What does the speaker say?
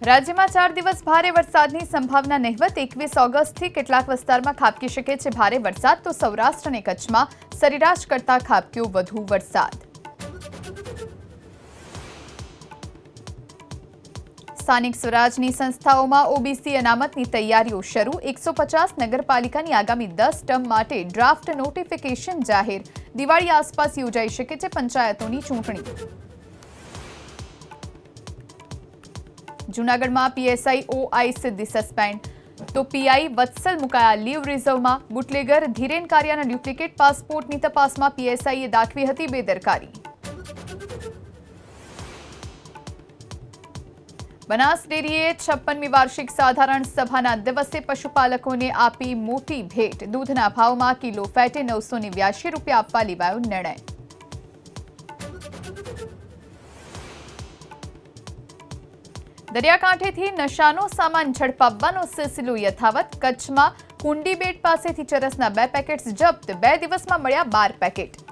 રાજ્યમાં 4 દિવસ ભારે વરસાદની સંભાવના નહિવત 21 ઓગસ્ટથી કેટલાક વિસ્તારમાં ખાબકી શકે છે ભારે વરસાદ તો સૌરાષ્ટ્ર અને કચ્છમાં સરેરાશ કરતાં ખાબક્યો વધુ વરસાદ। સ્થાનિક સ્વરાજની સંસ્થાઓમાં ઓબીસી અનામતની તૈયારીઓ શરૂ। 150 નગરપાલિકાની આગામી 10 ટર્મ માટે ડ્રાફ્ટ નોટિફિકેશન જાહેર। દિવાળી આસપાસ યોજાઈ શકે છે પંચાયતોની ચૂંટણી। જૂનાગઢમાં પીએસઆઈ ઓઆઈ સિદ્ધિ સસ્પેન્ડ તો પીઆઈ વત્સલ મુકાયા લીવ રિઝર્વમાં। બુટલેગર ધીરેન કારિયાના ડુપ્લિકેટ પાસપોર્ટની તપાસમાં પીએસઆઈએ દાખવી હતી બેદરકારી। બનાસ ડેરીએ 56મી વાર્ષિક સાધારણ સભાના દિવસે પશુપાલકોને આપી મોટી ભેટ। દૂધના ભાવમાં કિલો ફેટે 982 રૂપિયા આપવા લેવાયો નિર્ણય। દરિયાકાંઠેથી નશાનો સામાન ઝડપાવવાનો સિલસિલો યથાવત। કચ્છમાં કુંડીબેટ પાસેથી ચરસના 2 પેકેટ્સ જપ્ત। 2 દિવસમાં મળ્યા 12 પેકેટ।